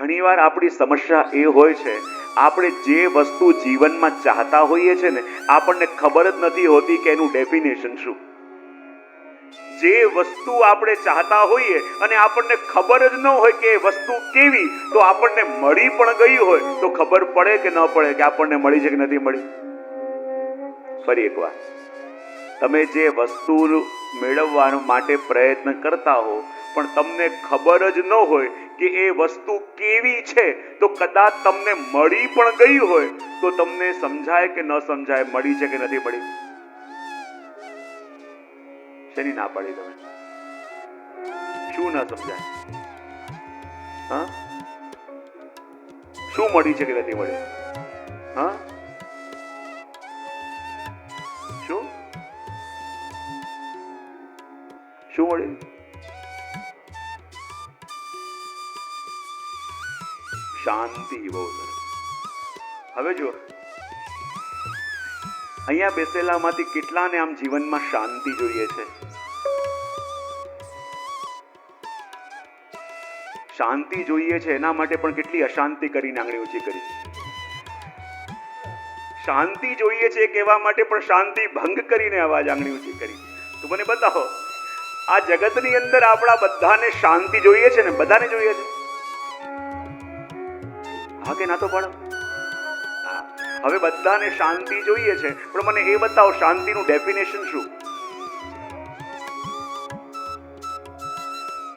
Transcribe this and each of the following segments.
ઘણીવાર આપણી સમસ્યા એ હોય છે, આપણે જે વસ્તુ જીવનમાં ચાહતા હોઈએ છે ને, આપણને ખબર જ નથી હોતી કે એનું ડેફિનેશન શું. જે વસ્તુ આપણે ચાહતા હોઈએ અને આપણને ખબર જ ન હોય કે એ વસ્તુ કેવી, તો આપણને મળી પણ ગઈ હોય તો ખબર પડે કે ન પડે કે આપણને મળી છે કે નથી મળી. ફરી એકવાર, તમે જે વસ્તુ મેળવવા માટે પ્રયત્ન કરતા હો પણ તમને ખબર જ ન હોય કે એ વસ્તુ કેવી છે, તો કદાચ તમને મળી પણ ગઈ હોય તો તમને સમજાય કે ન સમજાય, મળી છે કે નથી મળી. શેની ના પાડી તમે? શું ના સમજાય? હા, શું મળી છે કે નથી મળી? હા, શું શું મળ્યું? શાંતિ. બહુ સરસ. હવે જો અહીંયા બેસેલામાંથી કેટલાને આમ જીવનમાં શાંતિ જોઈએ છે? શાંતિ જોઈએ છે એના માટે પણ કેટલી અશાંતિ કરીને આંગળી ઊંચી કરી. શાંતિ જોઈએ છે કહેવા માટે પણ શાંતિ ભંગ કરીને અવાજ આંગળી ઊંચી કરી. તો મને બતાવો, આ જગતની અંદર આપણા બધાને શાંતિ જોઈએ છે ને? બધાને જોઈએ છે? હા કે ના તો પાડો. હવે બધાને શાંતિ જોઈએ છે, પણ મને એ બતાવો શાંતિનું ડેફિનેશન શું?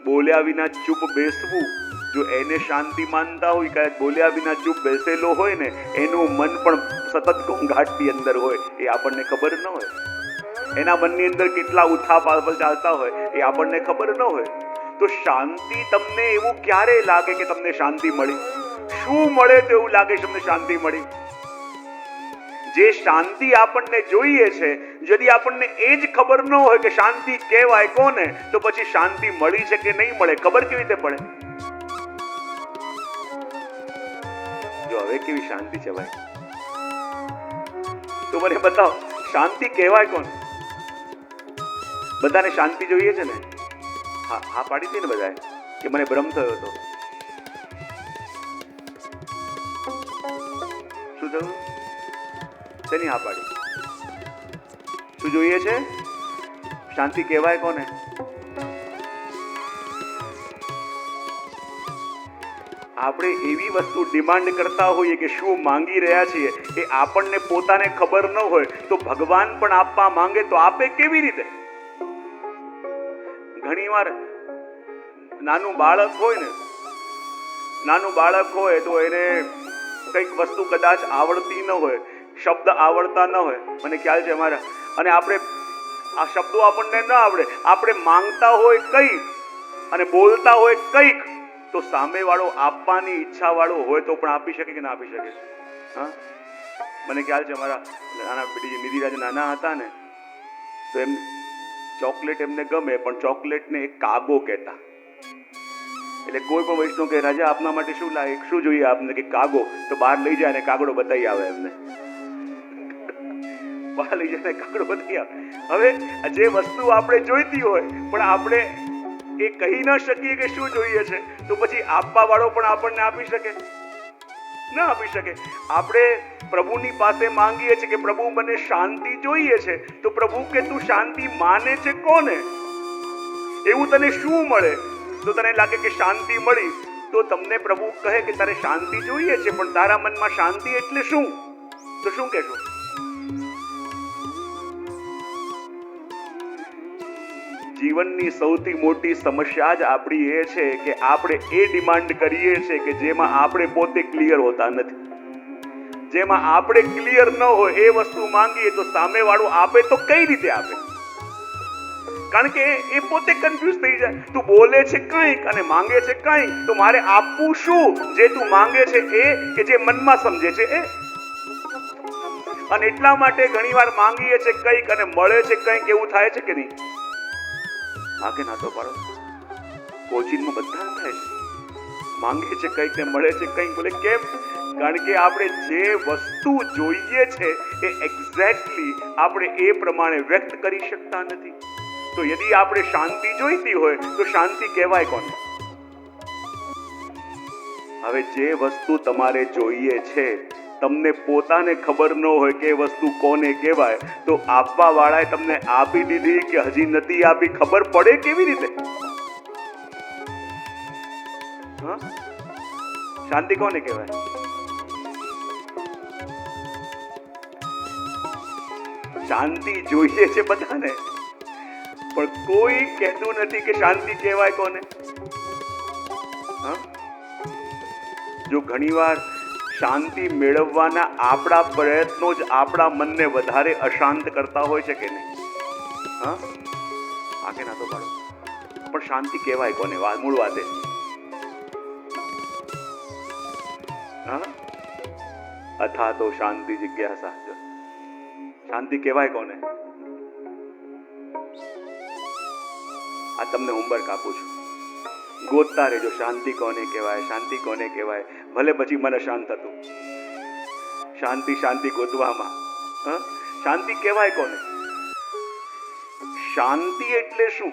બોલ્યા વિના ચૂપ બેસવું, જો એને શાંતિ માનતા હોય, કદાચ બોલ્યા વિના ચૂપ બેસેલો હોય ને એનું મન પણ સતત ઘોંઘાટની અંદર હોય, એ આપણને ખબર ન હોય. એના મનની અંદર કેટલા ઉથાપાથલ ચાલતા હોય એ આપણને ખબર ન હોય. તો શાંતિ તમને એવું ક્યારે લાગે કે તમને શાંતિ મળી? શું મળે તો એવું લાગે તમને શાંતિ મળી? જે શાંતિ આપણને જોઈએ છે, যদি આપણને એ જ ખબર ન હોય કે શાંતિ કહેવાય કોને, તો પછી શાંતિ મળી છે કે નહીં મળે ખબર કેવી રીતે પડે? જો હવે કેવી શાંતિ છે ભાઈ, તો મને બતાવો શાંતિ કહેવાય કોને? બધાને શાંતિ જોઈએ છે ને? હા હા પાડી હતી ને બધાએ કે મને ભ્રમ થયો હતો. શું થયું? શેની હા પાડી? શું જોઈએ છે? શાંતિ કહેવાય કોને? આપણે એવી વસ્તુ ડિમાન્ડ કરતા હોઈએ કે શું માંગી રહ્યા છીએ એ આપણને પોતાને ખબર ન હોય, તો ભગવાન પણ આપવા માંગે તો આપે કેવી રીતે? ઘણીવાર નાનું બાળક હોય ને, નાનું બાળક હોય તો એને કંઈક વસ્તુ કદાચ આવડતી ન હોય, શબ્દ આવડતા ન હોય, મને ખ્યાલ છે અમારા, અને આપણે આ શબ્દો આપણને ન આવડે, આપણે માંગતા હોય કંઈક અને બોલતા હોય કંઈક, તો સામેવાળો આપવાની ઈચ્છા વાળો હોય તો પણ આપી શકે કે ના આપી શકે? હા, મને ખ્યાલ છે અમારા નાના બેટી નિધિરાજ નાના હતા ને, તો એમ ચોકલેટ એમને ગમે, પણ ચોકલેટને એક કાગો કહેતા. એટલે કોઈ પણ વૈષ્ણવ કે રાજા આપના માટે શું લાગે, શું જોઈએ આપને, કે કાગો, તો બહાર લઈ જાય અને કાગડો બતાવી આવે એમને. બહાર લઈ જાય કાગડો બતાવી આવે. હવે જે વસ્તુ આપણે જોઈતી હોય પણ આપણે એ કહી ન શકીએ કે શું જોઈએ છે, તો પછી આપવા વાળો પણ આપણને આપી શકે? ન આપી શકે. આપણે પ્રભુની પાસે માંગીએ છીએ કે પ્રભુ મને શાંતિ જોઈએ છે, તો પ્રભુ કે તું શાંતિ માને છે કોને? એવું તને શું મળે તો તને લાગે કે શાંતિ મળી? તો તમને પ્રભુ કહે કે તારે શાંતિ જોઈએ છે, પણ તારા મનમાં શાંતિ એટલે શું? તો શું કહેશો? જીવનની સૌથી મોટી સમસ્યા જ આપણી એ છે કે આપણે એ ડિમાન્ડ કરીએ છીએ કે જેમાં આપણે પોતે ક્લિયર હોતા નથી. જેમાં આપણે ક્લિયર ન હોય એ વસ્તુ માંગીએ તો સામેવાળો આપે તો કઈ રીતે આપે? કારણ કે એ પોતે કન્ફ્યુઝ થઈ જાય. તું બોલે છે કંઈક અને માંગે છે કંઈક, તો મારે આપવું શું? જે તું માંગે છે એ કે જે મનમાં સમજે છે એ? અને એટલા માટે ઘણીવાર માંગીએ છે કંઈક અને મળે છે કંઈક, એવું થાય છે કે નહીં? હા કે ના તો પાડો. કોચિંગમાં બધા થાય છે, માંગે છે કંઈક ને મળે છે કંઈક. બોલે કેમ? કારણ કે આપણે જે વસ્તુ જોઈએ છે એ એક્ઝેક્ટલી આપણે એ પ્રમાણે વ્યક્ત કરી શકતા નથી. તો યદી આપણે શાંતિ જોઈતી હોય તો શાંતિ કહેવાય કોને? હવે જે વસ્તુ તમારે જોઈએ છે, તમને પોતાને ખબર ન હોય કે એ વસ્તુ કોને કહેવાય, તો આપવા વાળાએ તમને આપી દીધી કે હજી નથી આપી, ખબર પડે કેવી રીતે? હા, શાંતિ કોને કહેવાય? શાંતિ જોઈએ છે બધાને, પણ કોઈ કહેતું નથી કે શાંતિ કહેવાય કોને. હા, જો ઘણીવાર શાંતિ મેળવવાના આપણા પ્રયત્નો જ આપણા મનને વધારે અશાંત કરતા હોય છે કે નહીં? હા, આગે ના તો પાડો, પણ શાંતિ કહેવાય કોને? મૂળ વાતે હા, અથા તો શાંતિ જિજ્ઞાસા. શાંતિ કહેવાય કોને? આ તમને હોમવર્ક આપું છું, ગોતતા રહેજો શાંતિ કોને કહેવાય, શાંતિ કોને કહેવાય. ભલે પછી મને શાંત હતું, શાંતિ શાંતિ ગોતવામાં. હા, શાંતિ કહેવાય કોને? શાંતિ એટલે શું?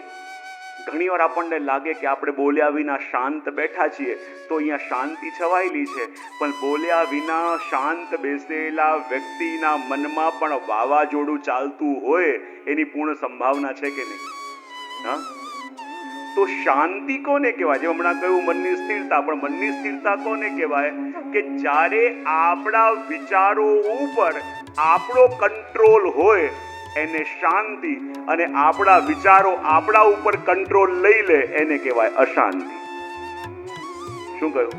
ઘણીવાર આપણને લાગે કે આપણે બોલ્યા વિના શાંત બેઠા છીએ, તો અહીંયા શાંતિ છવાયેલી છે, પણ બોલ્યા વિના શાંત બેસેલા વ્યક્તિના મનમાં પણ વાવાઝોડું ચાલતું હોય એની પૂર્ણ સંભાવના છે કે નહીં? હા, તો શાંતિ કોને કહેવાય? જેમ હમણાં કહ્યું મનની સ્થિરતા, પણ મનની સ્થિરતા કોને કહેવાય? કે જ્યારે આપણા વિચારો ઉપર આપણો કંટ્રોલ હોય એને શાંતિ, અને આપણા વિચારો આપણા ઉપર કંટ્રોલ લઈ લે એને કહેવાય અશાંતિ. શું કહ્યું?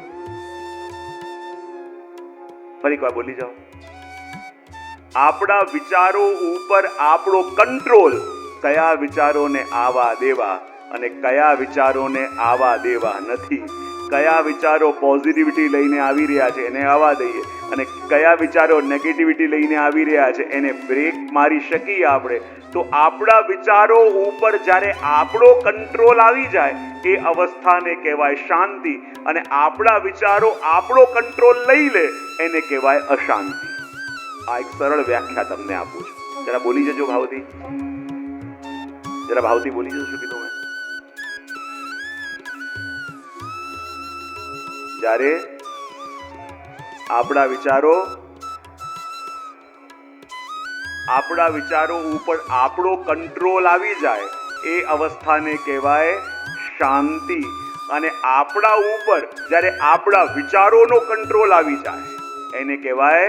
ફરી એકવાર બોલી જાઓ. આપણા વિચારો ઉપર આપણો કંટ્રોલ, કયા વિચારોને આવા દેવા અને કયા વિચારોને આવા દેવા નથી, કયા વિચારો પોઝિટિવિટી લઈને આવી રહ્યા છે એને આવવા દઈએ, અને કયા વિચારો નેગેટિવિટી લઈને આવી રહ્યા છે એને બ્રેક મારી શકીએ આપણે. તો આપણા વિચારો ઉપર જ્યારે આપણો કંટ્રોલ આવી જાય એ અવસ્થાને કહેવાય શાંતિ, અને આપણા વિચારો આપણો કંટ્રોલ લઈ લે એને કહેવાય અશાંતિ. આ એક સરળ વ્યાખ્યા તમને આપું છું, જરા બોલી જજો ભાવથી, જરા ભાવથી બોલી જજો. શું કીધું મેં? જ્યારે આપણા વિચારો ઉપર આપણો કંટ્રોલ આવી જાય એ અવસ્થાને કહેવાય શાંતિ, અને આપણા ઉપર જ્યારે આપણા વિચારોનો કંટ્રોલ આવી જાય એને કહેવાય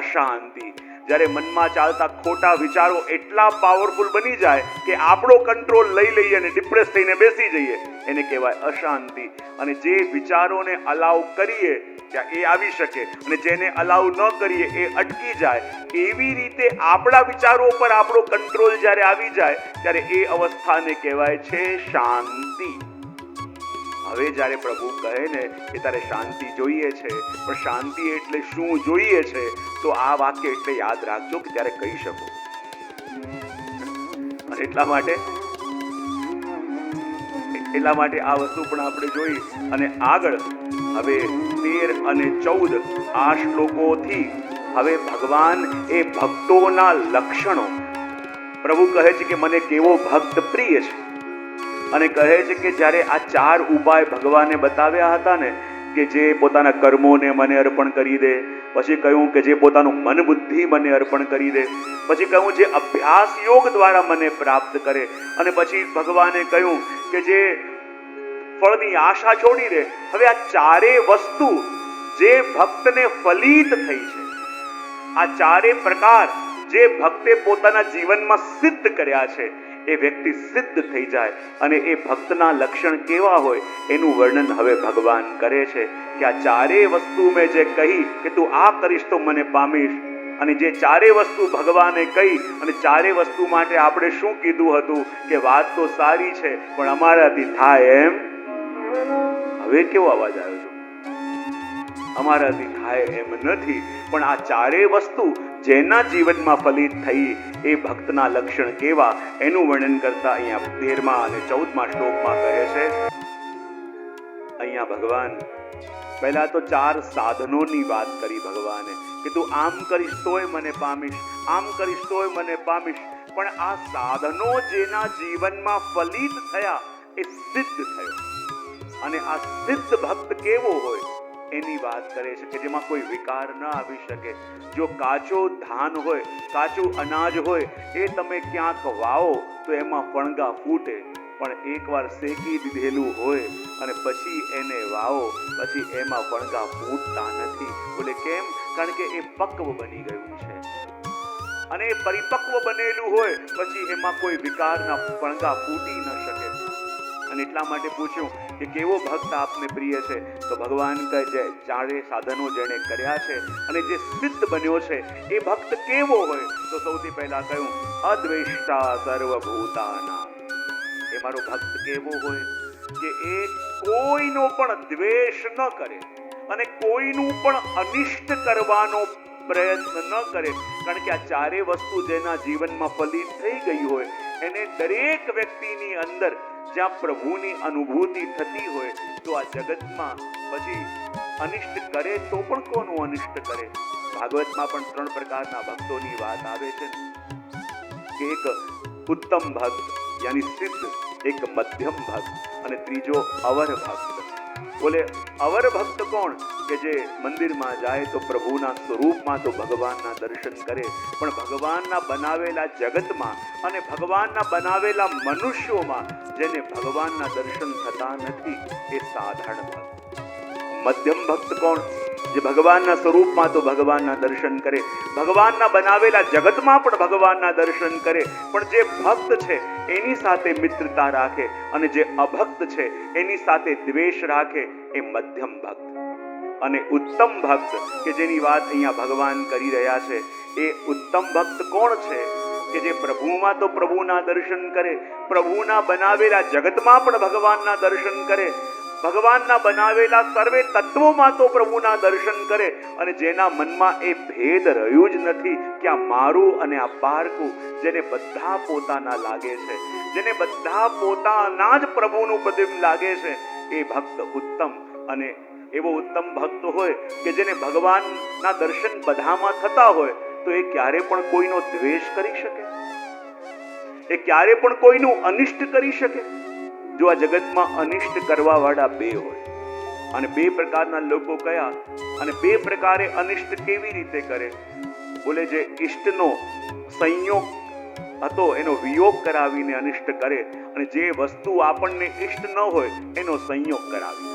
અશાંતિ. જ્યારે મનમાં ચાલતા ખોટા વિચારો એટલા પાવરફુલ બની જાય કે આપણો કંટ્રોલ લઈ લઈએ અને ડિપ્રેસ થઈને બેસી જઈએ એને કહેવાય અશાંતિ. અને જે વિચારોને અલાઉ કરીએ ત્યાં એ આવી શકે, અને જેને અલાઉ ન કરીએ એ અટકી જાય. એવી રીતે આપણા વિચારો પર આપણો કંટ્રોલ જ્યારે આવી જાય ત્યારે એ અવસ્થાને કહેવાય છે શાંતિ. હવે જ્યારે પ્રભુ કહે ને કે તારે શાંતિ જોઈએ છે, પણ શાંતિ એટલે શું જોઈએ છે, તો આ વાક્ય એટલે યાદ રાખજો કે ત્યારે કહી શકો. અને એટલા માટે આ વસ્તુ પણ આપણે જોઈ. અને આગળ હવે 13 અને 14 આ શ્લોકોથી હવે ભગવાન એ ભક્તોના લક્ષણો, પ્રભુ કહે છે કે મને કેવો ભક્ત પ્રિય છે, અને કહે છે કે જ્યારે આ 4 ઉપાય ભગવાને બતાવ્યા હતા ને, કે જે પોતાના કર્મોને મને અર્પણ કરી દે, પછી કહ્યું કે જે પોતાનું મન બુદ્ધિ મને અર્પણ કરી દે, પછી કહ્યું જે અભ્યાસ યોગ દ્વારા મને પ્રાપ્ત કરે, અને પછી ભગવાને કહ્યું કે જે ફળની આશા છોડી દે. હવે આ 4 વસ્તુ જે ભક્તને ફલિત થઈ છે, આ 4 પ્રકાર જે ભક્તે પોતાના જીવનમાં સિદ્ધ કર્યા છે, એ વ્યક્તિ સિદ્ધ થઈ જાય. અને એ ભક્તના લક્ષણ કેવા હોય એનું વર્ણન હવે ભગવાન કરે છે કે આ 4 વસ્તુ મેં જે કહી કે તું આ કરીશ તો મને પામીશ, અને જે 4 વસ્તુ ભગવાને કહી, અને 4 વસ્તુ માટે આપણે શું કીધું હતું કે વાત તો સારી છે પણ અમારાથી થાય એમ. હવે કેવો અવાજ આવ્યો છે? અમારાથી થાય એમ નથી. પણ આ 4 વસ્તુ જેના જીવનમાં ફલિત થઈ એ ભક્તના લક્ષણ કેવા એનું વર્ણન કરતા અહીંયા 13મા અને 14મા શ્લોકમાં કહે છે. અહીંયા ભગવાન પહેલા તો 4 સાધનોની વાત કરી ભગવાને કે તું આમ કરીશ તોય મને પામીશ, આમ કરીશ તોય મને પામીશ. પણ આ સાધનો જેના જીવનમાં ફલિત થયા એ સિદ્ધ થયો. અને આ સિદ્ધ ભક્ત કેવો હોય? એની વાત કરે છે કે જેમાં કોઈ વિકાર ન આવી શકે. જો કાચો ધાન હોય, કાચું અનાજ હોય, એ તમે ક્યાંક વાવો તો એમાં ફણગા ફૂટે, પણ એકવાર શેકી દીધેલું હોય અને પછી એને વાવો, પછી એમાં ફણગા ફૂટતા નથી. બોલે કેમ? કારણ કે એ પક્વ બની ગયું છે, અને એ પરિપક્વ બનેલું હોય પછી એમાં કોઈ વિકારના ફણગા ફૂટી ન શકે. અને એટલા માટે પૂછ્યું કે કેવો ભક્ત આપને પ્રિય છે? તો ભગવાન કહે છે ચારે સાધનો જેણે કર્યા છે અને જે સિદ્ધ બન્યો છે એ ભક્ત કેવો હોય? તો સૌથી પહેલા કહ્યું અદ્વેષ્ટા સર્વભૂતાના. એ મારો ભક્ત કેવો હોય કે એ કોઈનો પણ દ્વેષ ન કરે અને કોઈનું પણ અનિષ્ટ કરવાનો પ્રયત્ન ન કરે. કારણ કે આ ચારે વસ્તુ જેના જીવનમાં ફલિત થઈ ગઈ હોય એને દરેક વ્યક્તિની અંદર જ્યાં પ્રભુની અનુભૂતિ થતી હોય તો આ જગતમાં પછી અનિષ્ટ કરે તો પણ કોનું અનિષ્ટ કરે? ભાગવતમાં પણ 3 પ્રકારના ભક્તોની વાત આવે છે કે એક ઉત્તમ ભક્ત યાની સિદ્ધ, એક મધ્યમ ભક્ત અને ત્રીજો અવર ભક્ત. બોલે અવર ભક્ત કોણ? કે જે મંદિરમાં જાય તો પ્રભુના સ્વરૂપમાં તો ભગવાનના દર્શન કરે, પણ ભગવાનના બનાવેલા જગતમાં અને ભગવાનના બનાવેલા મનુષ્યોમાં જેને ભગવાનના દર્શન થતા નથી એ સાધારણ ભક્ત. મધ્યમ ભક્ત કોણ? જે ભગવાનના સ્વરૂપમાં તો ભગવાનના દર્શન કરે, ભગવાનના બનાવેલા જગતમાં પણ ભગવાનના દર્શન કરે, પણ જે ભક્ત છે એની સાથે મિત્રતા રાખે અને જે અભક્ત છે એની સાથે દ્વેષ રાખે એ મધ્યમ ભક્ત. અને ઉત્તમ ભક્ત કે જેની વાત અહીંયા ભગવાન કરી રહ્યા છે એ ઉત્તમ ભક્ત કોણ છે? કે જે પ્રભુમાં તો પ્રભુના દર્શન કરે, પ્રભુના બનાવેલા જગતમાં પણ ભગવાનના દર્શન કરે, ભગવાનના બનાવેલા સર્વે તત્વોમાં તો પ્રભુના દર્શન કરે, અને જેના મનમાં એ ભેદ રહ્યું જ નથી કે આ મારું અને આ પારકું, જેને બધા પોતાના લાગે છે, જેને બધા પોતાના જ પ્રભુનું પ્રતિબિંબ લાગે છે, એ ભક્ત ઉત્તમ. અને એવો ઉત્તમ ભક્ત હોય કે જેને ભગવાનના દર્શન બધામાં થતા હોય તો એ ક્યારે પણ કોઈનો દ્વેષ કરી શકે? એ ક્યારે પણ કોઈનું અનિષ્ટ કરી શકે? જો આ જગતમાં અનિષ્ટ કરવા વાળા 2 હોય, અને 2 પ્રકારના લોકો કયા, અને 2 પ્રકારે અનિષ્ટ કેવી રીતે કરે? બોલે જે ઈષ્ટનો સંયોગ હતો એનો વિયોગ કરાવીને અનિષ્ટ કરે, અને જે વસ્તુ આપણને ઈષ્ટ ન હોય એનો સંયોગ કરાવી.